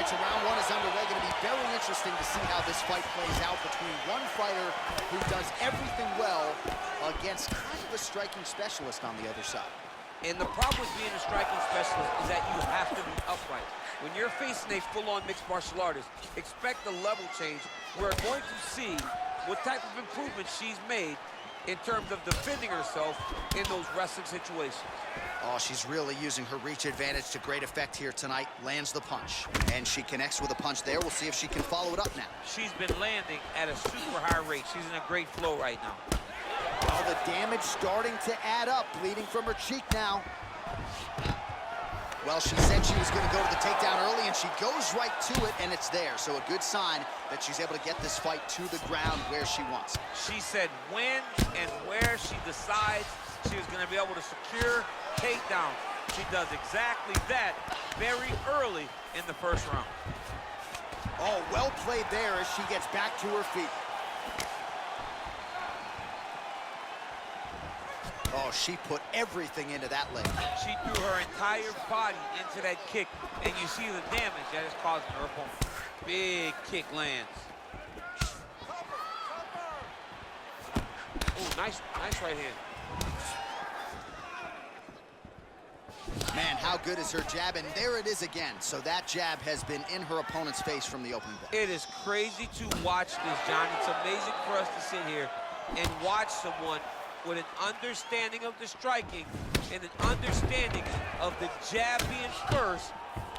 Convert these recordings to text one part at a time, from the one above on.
right, so round one is underway. Going to be very interesting to see how this fight plays out between one fighter who does everything well against kind of a striking specialist on the other side. And the problem with being a striking specialist is that you have to be upright. When you're facing a full-on mixed martial artist, expect a level change. We're going to see what type of improvement she's made in terms of defending herself in those wrestling situations. Oh, she's really using her reach advantage to great effect here tonight. Lands the punch, and she connects with a punch there. We'll see if she can follow it up now. She's been landing at a super high rate. She's in a great flow right now. Well, the damage starting to add up, bleeding from her cheek now. Well, she said she was going to go to the takedown early, and she goes right to it, and it's there. So a good sign that she's able to get this fight to the ground where she wants. She said when and where she decides she was going to be able to secure takedown. She does exactly that very early in the first round. Oh, well played there as she gets back to her feet. Oh, she put everything into that leg. She threw her entire body into that kick, and you see the damage that is causing her opponent. Big kick lands. Oh, nice right hand. Man, how good is her jab? And there it is again. So that jab has been in her opponent's face from the opening bell. It is crazy to watch this, John. It's amazing for us to sit here and watch someone with an understanding of the striking and an understanding of the jab being first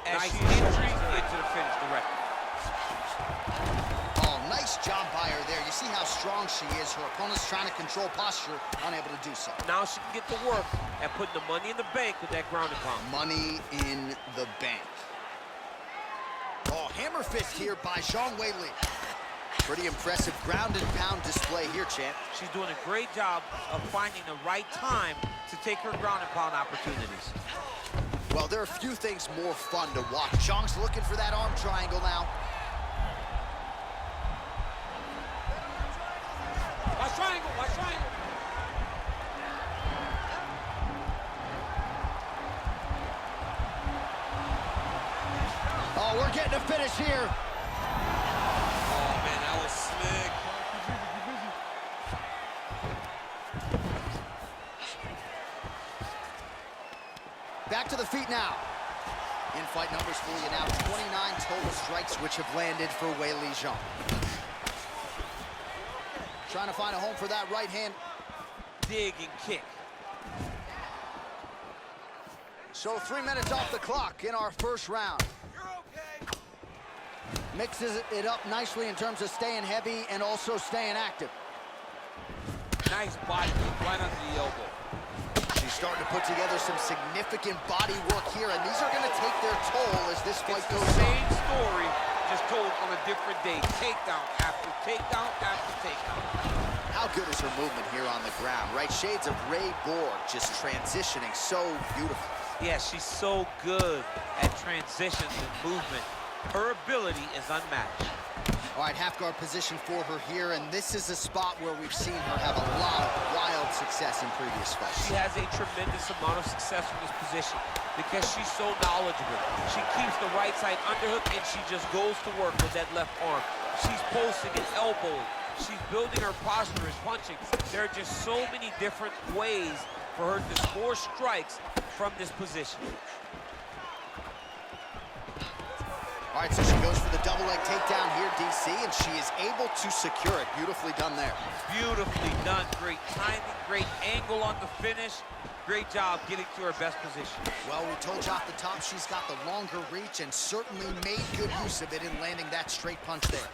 as nice she enters into the finish directly. Oh, nice job by her there. You see how strong she is. Her opponent's trying to control posture, unable to do so. Now she can get to work at putting the money in the bank with that ground and pound. Money in the bank. Oh, hammer fist here by Zhang'weili. Pretty impressive ground and pound display here, champ. She's doing a great job of finding the right time to take her ground and pound opportunities. Well, there are a few things more fun to watch. Zhang's looking for that arm triangle now. Watch triangle, watch triangle. Oh, we're getting a finish here. Back to the feet now. In-fight numbers for you now. 29 total strikes which have landed for Weili Zhang. Trying to find a home for that right hand. Dig and kick. So 3 minutes off the clock in our first round. Mixes it up nicely in terms of staying heavy and also staying active. Nice body right under the elbow. She's starting to put together some significant body work here, and these are going to take their toll as this fight goes on. Same story, just told on a different day. Takedown after takedown after takedown. How good is her movement here on the ground, right? Shades of Ray Borg, just transitioning so beautiful. Yeah, she's so good at transitions and movement. Her ability is unmatched. All right, half guard position for her here, and this is a spot where we've seen her have a lot of wild success in previous fights. She has a tremendous amount of success from this position because she's so knowledgeable. She keeps the right side underhook, and she just goes to work with that left arm. She's posting and elbowing. She's building her posture and punching. There are just so many different ways for her to score strikes from this position. All right, so she goes for the double leg takedown here, DC, and she is able to secure it. Beautifully done there. Beautifully done. Great timing, great angle on the finish. Great job getting to her best position. Well, we told you off the top she's got the longer reach and certainly made good use of it in landing that straight punch there.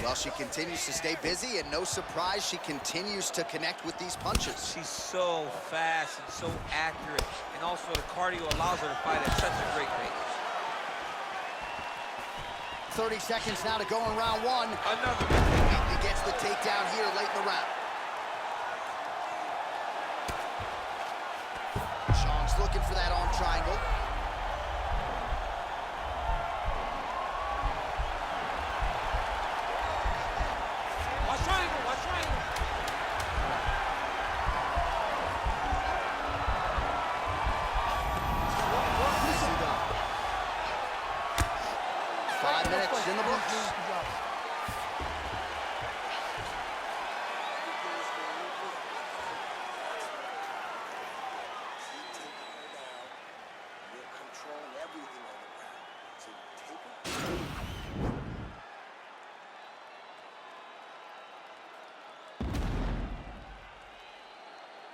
Well, she continues to stay busy, and no surprise, she continues to connect with these punches. She's so fast and so accurate, and also the cardio allows her to fight at such a great pace. 30 seconds now to go in round one. Another. He gets the takedown here late in the round. Zhang's looking for that arm triangle. Watch triangle, watch triangle.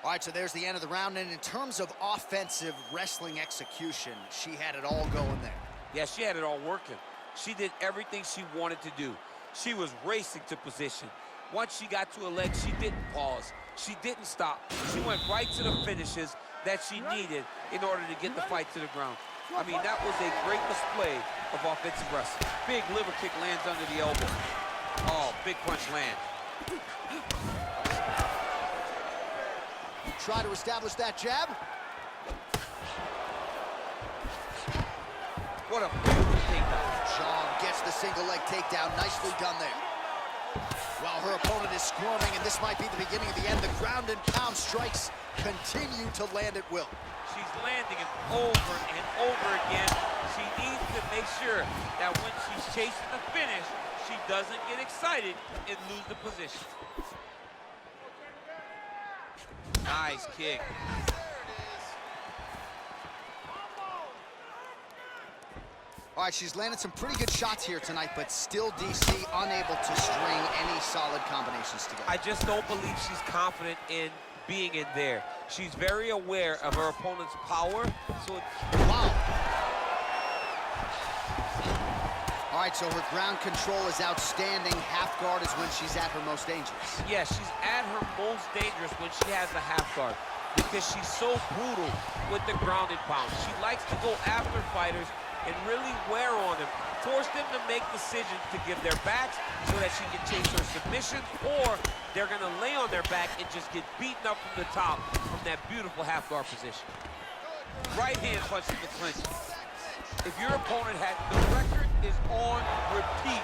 All right, so there's the end of the round, and in terms of offensive wrestling execution, she had it all going there. Yeah, she had it all working. She did everything she wanted to do. She was racing to position. Once she got to a leg, she didn't pause. She didn't stop. She went right to the finishes that she needed in order to get the fight to the ground. I mean, that was a great display of offensive wrestling. Big liver kick lands under the elbow. Oh, big punch lands. Try to establish that jab. What a beautiful takedown. Zhang gets the single leg takedown. Nicely done there. While her opponent is squirming, and this might be the beginning of the end, the ground and pound strikes continue to land at will. She's landing it over and over again. She needs to make sure that when she's chasing the finish, she doesn't get excited and lose the position. Nice kick. All right, she's landed some pretty good shots here tonight, but still DC unable to string any solid combinations together. I just don't believe she's confident in being in there. She's very aware of her opponent's power, so wow. All right, so her ground control is outstanding. Half guard is when she's at her most dangerous. Yeah, she's at her most dangerous when she has the half guard because she's so brutal with the ground and pound. She likes to go after fighters and really wear on them, force them to make decisions to give their backs so that she can chase her submissions, or they're gonna lay on their back and just get beaten up from the top from that beautiful half guard position. Right hand punch in the clinch. If your opponent had, the record is on repeat.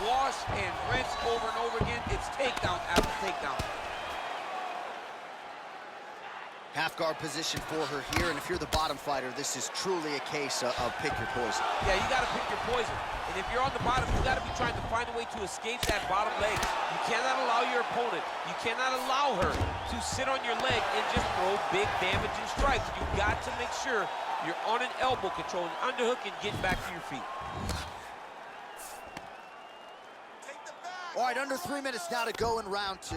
Wash and rinse over and over again. It's takedown after takedown. Half guard position for her here, and if you're the bottom fighter, this is truly a case of pick your poison. Yeah, you gotta pick your poison. And if you're on the bottom, you gotta be trying to find a way to escape that bottom leg. You cannot allow your opponent, you cannot allow her to sit on your leg and just throw big damaging strikes. You've got to make sure you're on an elbow control, an underhook, and getting back to your feet. All right, under 3 minutes now to go in round 2.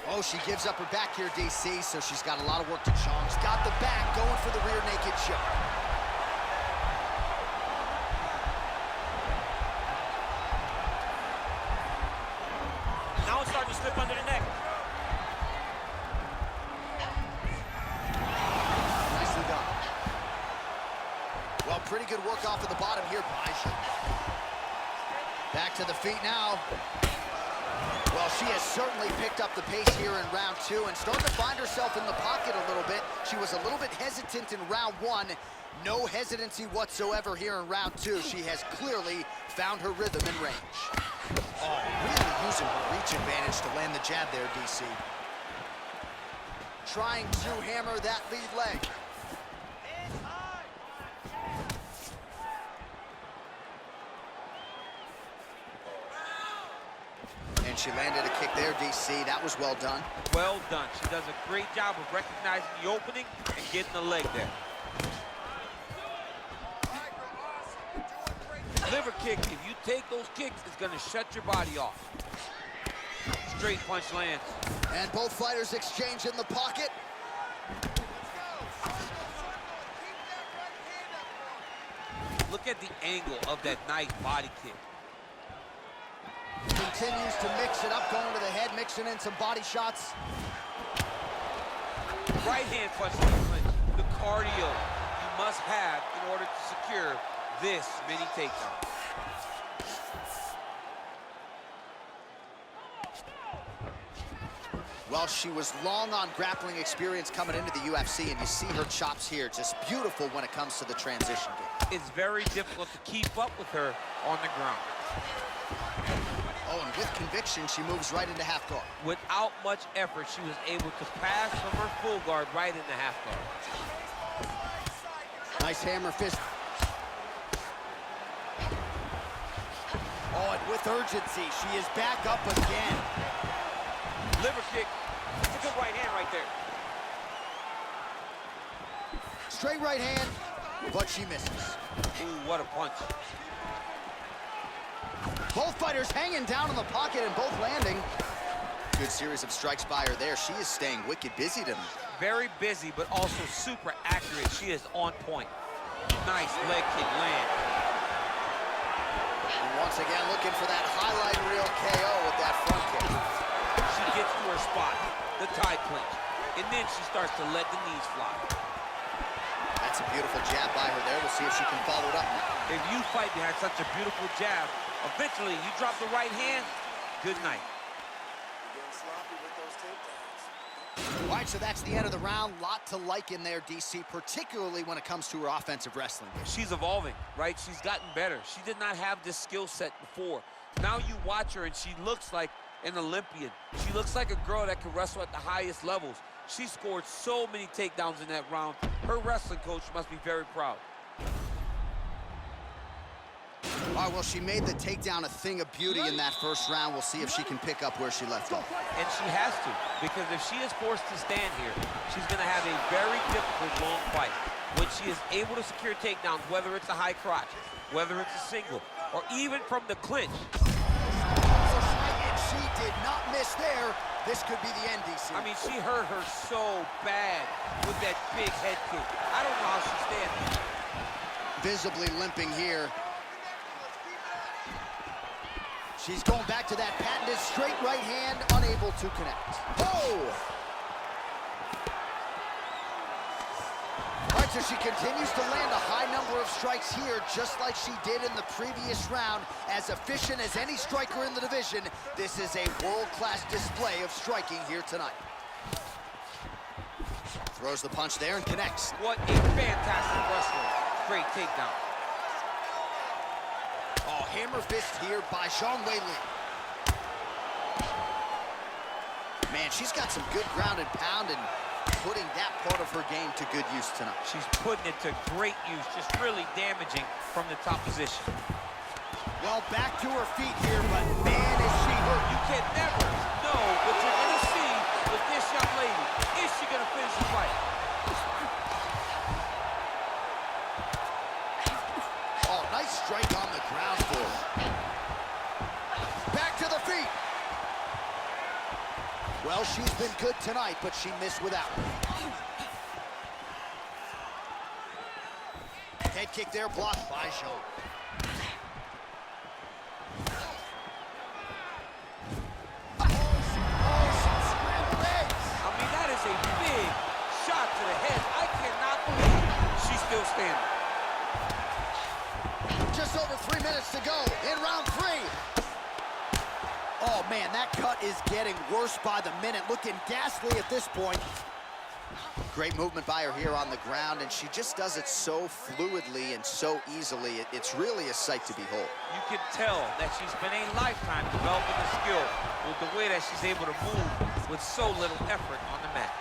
Oh, she gives up her back here, DC, so she's got a lot of work to show. She's got the back going for the rear naked choke. Now it's starting to slip under the neck. Nicely done. Well, pretty good work off of the bottom here, Baja. Back to the feet now. Well, she has certainly picked up the pace here in round 2 and starting to find herself in the pocket a little bit. She was a little bit hesitant in round 1. No hesitancy whatsoever here in round 2. She has clearly found her rhythm and range. Oh, really using her reach advantage to land the jab there, DC. Trying to hammer that lead leg. And she landed a kick there, DC. That was well done. Well done. She does a great job of recognizing the opening and getting the leg there. Liver kick, if you take those kicks, it's gonna shut your body off. Straight punch lands. And both fighters exchange in the pocket. Look at the angle of that nice body kick. Continues to mix it up, going to the head, mixing in some body shots. Right hand punch to the clinch. The cardio you must have in order to secure this mini takedown. Well, she was long on grappling experience coming into the UFC, and you see her chops here, just beautiful when it comes to the transition game. It's very difficult to keep up with her on the ground. Oh, and with conviction, she moves right into half guard. Without much effort, she was able to pass from her full guard right into half guard. Nice hammer fist. Oh, and with urgency, she is back up again. Liver kick. It's a good right hand right there. Straight right hand, but she misses. Ooh, what a punch. Both fighters hanging down in the pocket and both landing. Good series of strikes by her there. She is staying wicked busy tonight. Very busy, but also super accurate. She is on point. Nice leg kick land. And once again, looking for that highlight reel KO with that front kick. She gets to her spot, the tie clinch, and then she starts to let the knees fly. That's a beautiful jab by her there. We'll see if she can follow it up. If you fight behind such a beautiful jab, eventually you drop the right hand, good night. All right, so that's the end of the round. Lot to like in there, DC, particularly when it comes to her offensive wrestling. She's evolving, right? She's gotten better. She did not have this skill set before. Now you watch her and she looks like an Olympian. She looks like a girl that can wrestle at the highest levels. She scored so many takedowns in that round. Her wrestling coach must be very proud. All right, well, she made the takedown a thing of beauty in that first round. We'll see if she can pick up where she left off. And she has to, because if she is forced to stand here, she's going to have a very difficult long fight. When she is able to secure takedowns, whether it's a high crotch, whether it's a single, or even from the clinch. And she did not miss there. This could be the end, DC. I mean, she hurt her so bad with that big head kick. I don't know how she stands. Visibly limping here. She's going back to that patented straight right hand, unable to connect. Oh! All right, so she continues to land a high number of strikes here, just like she did in the previous round. As efficient as any striker in the division, this is a world-class display of striking here tonight. Throws the punch there and connects. What a fantastic wrestler. Great takedown. Oh, hammer fist here by Zhang'weili. Man, she's got some good ground and pound and putting that part of her game to good use tonight. She's putting it to great use, just really damaging from the top position. Well, back to her feet here, but man, is she hurt. You can never know what you're going to see with this young lady. Is she going to finish the fight? Oh, nice strike on the ground floor. Back to the feet. Well, she's been good tonight, but she missed without. Head kick there, blocked by Zhang. I mean, that is a big shot to the head. I cannot believe she's still standing. Just over 3 minutes to go in round 3. Oh, man, that cut is getting worse by the minute. Looking ghastly at this point. Great movement by her here on the ground, and she just does it so fluidly and so easily. It's really a sight to behold. You can tell that she's spent a lifetime developing the skill with the way that she's able to move with so little effort on the mat.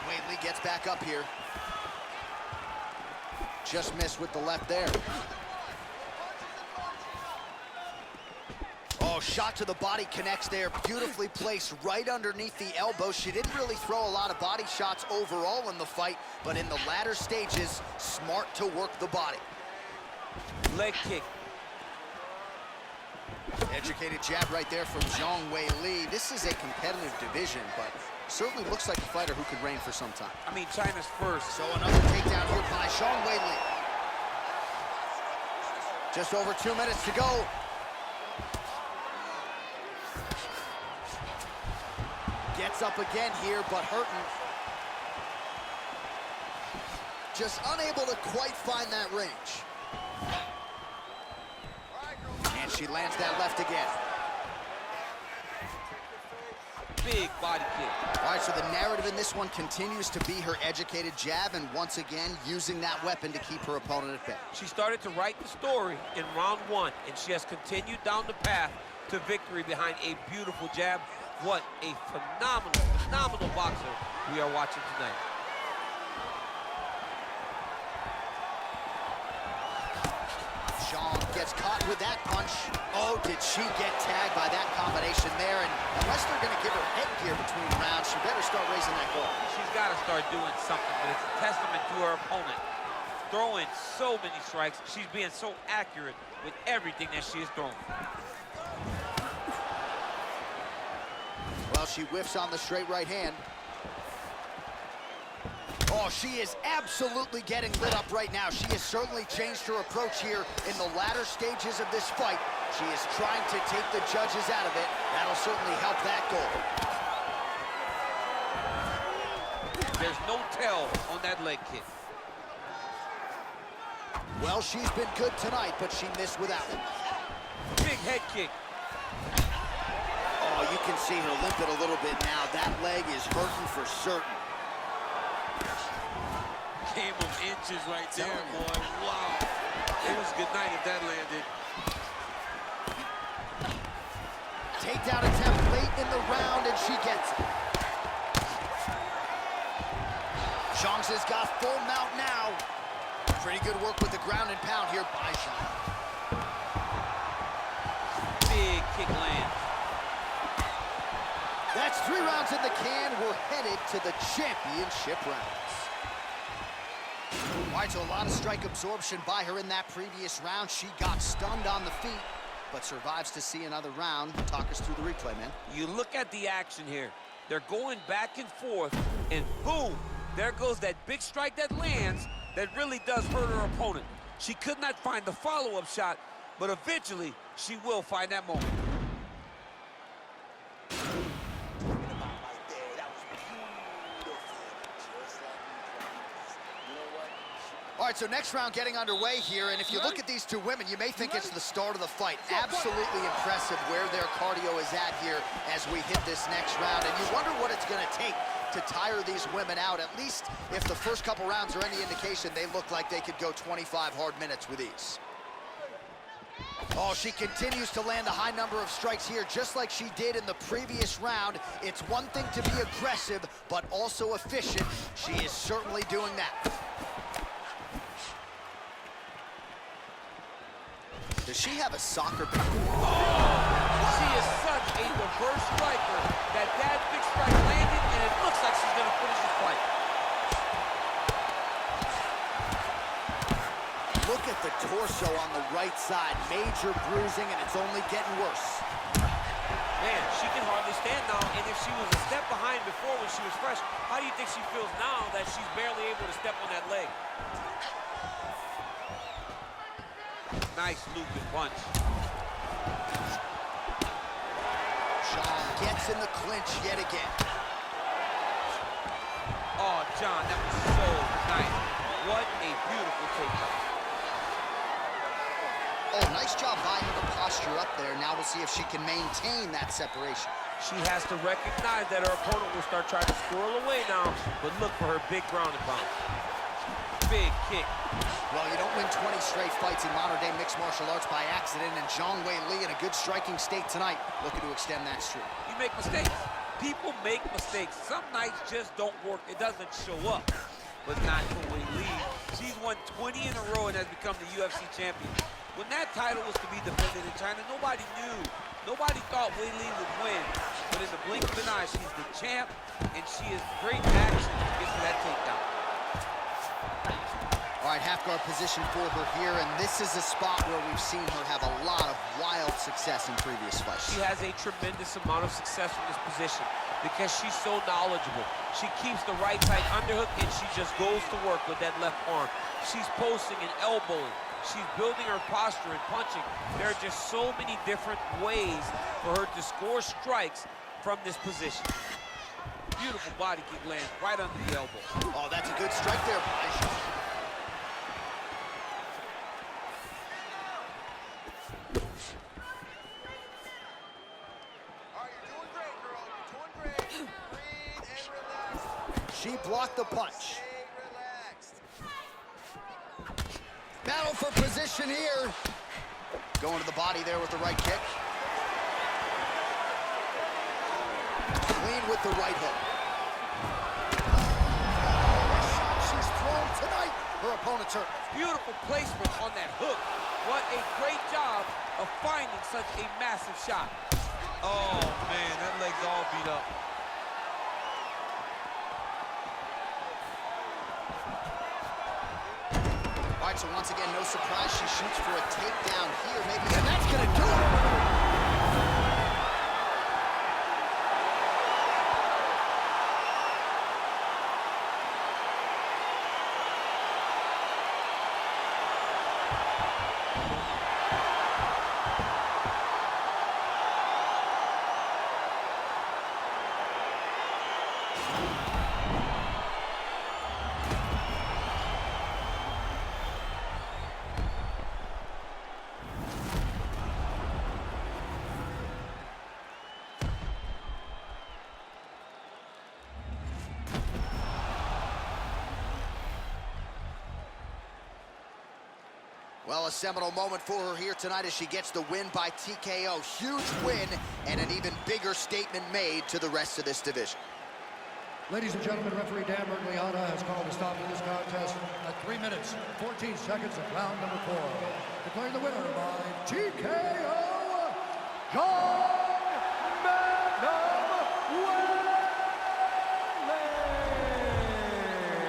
Weili gets back up here. Just missed with the left there. Oh, shot to the body connects there. Beautifully placed right underneath the elbow. She didn't really throw a lot of body shots overall in the fight, but in the latter stages, smart to work the body. Leg kick. Educated jab right there from Zhang'weili. This is a competitive division, but certainly looks like a fighter who could reign for some time. I mean, China's first. So another takedown here by Zhang'weili. Just over 2 minutes to go. Gets up again here, but hurting. Just unable to quite find that range. And she lands that left again. Big body kick. All right, so the narrative in this one continues to be her educated jab, and once again, using that weapon to keep her opponent at bay. She started to write the story in round 1, and she has continued down the path to victory behind a beautiful jab. What a phenomenal boxer we are watching tonight. Zhang gets caught with that punch. Oh, did she get tagged by that combination there? And unless they're going to give her headgear between rounds, she better start raising that guard. She's got to start doing something, but it's a testament to her opponent. Throwing so many strikes, she's being so accurate with everything that she is throwing. Well, she whiffs on the straight right hand. Oh, she is absolutely getting lit up right now. She has certainly changed her approach here in the latter stages of this fight. She is trying to take the judges out of it. That'll certainly help that goal. There's no tell on that leg kick. Well, she's been good tonight, but she missed without it. Big head kick. Oh, you can see her limping a little bit now. That leg is hurting for certain. Game of inches right there, boy. Wow. It was a good night if that landed. Takedown attempt late in the round, and she gets it. Zhang has got full mount now. Pretty good work with the ground and pound here by Zhang. Big kick lands. That's 3 rounds in the can. We're headed to the championship rounds. All right, so a lot of strike absorption by her in that previous round. She got stunned on the feet, but survives to see another round. Talk us through the replay, man. You look at the action here. They're going back and forth, and boom, there goes that big strike that lands that really does hurt her opponent. She could not find the follow-up shot, but eventually she will find that moment. All right, so next round getting underway here, and if you look at these two women, you may think it's the start of the fight. Absolutely impressive where their cardio is at here as we hit this next round, and you wonder what it's going to take to tire these women out. At least if the first couple rounds are any indication, they look like they could go 25 hard minutes with ease. Oh, she continues to land a high number of strikes here, just like she did in the previous round. It's one thing to be aggressive, but also efficient. She is certainly doing that. Does she have a soccer background? Oh, she is such a reverse striker that big strike landed, and it looks like she's going to finish the fight. Look at the torso on the right side. Major bruising, and it's only getting worse. Man, she can hardly stand now, and if she was a step behind before when she was fresh, how do you think she feels now that she's barely able to step on that leg? Nice looping punch. Zhang gets in the clinch yet again. Oh, John, that was so nice. What a beautiful takedown. Oh, nice job by her to posture up there. Now we'll see if she can maintain that separation. She has to recognize that her opponent will start trying to squirrel away now, but look for her big ground and pound. Big kick. Well, you don't win 20 straight fights in modern-day mixed martial arts by accident, and zhang'weili in a good striking state tonight, looking to extend that streak. You make mistakes. People make mistakes. Some nights just don't work. It doesn't show up. But not for Weili. She's won 20 in a row and has become the UFC champion. When that title was to be defended in China, nobody knew. Nobody thought Weili would win. But in the blink of an eye, she's the champ, and she is great action to get to that takedown. All right, half guard position for her here, and this is a spot where we've seen her have a lot of wild success in previous fights. She has a tremendous amount of success in this position because she's so knowledgeable. She keeps the right side underhook, and she just goes to work with that left arm. She's posting and elbowing. She's building her posture and punching. There are just so many different ways for her to score strikes from this position. Beautiful body kick lands right under the elbow. Oh, that's a good strike there, Baisha. She blocked the punch. Battle for position here. Going to the body there with the right kick. Clean with the right hook. She's thrown tonight. Her opponent's hurt. Beautiful placement on that hook. What a great job of finding such a massive shot. Oh, man, that leg's all beat up. All right, so once again, no surprise, she shoots for a takedown here, maybe, and that's gonna do it. Well, a seminal moment for her here tonight as she gets the win by TKO. Huge win and an even bigger statement made to the rest of this division. Ladies and gentlemen, referee Dan Mergliata has called a stop to this contest at 3 minutes, 14 seconds of round number 4. Declaring the winner by TKO,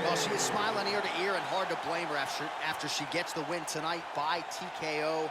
Well, she is smiling ear to ear and hard to blame her after she gets the win tonight by TKO.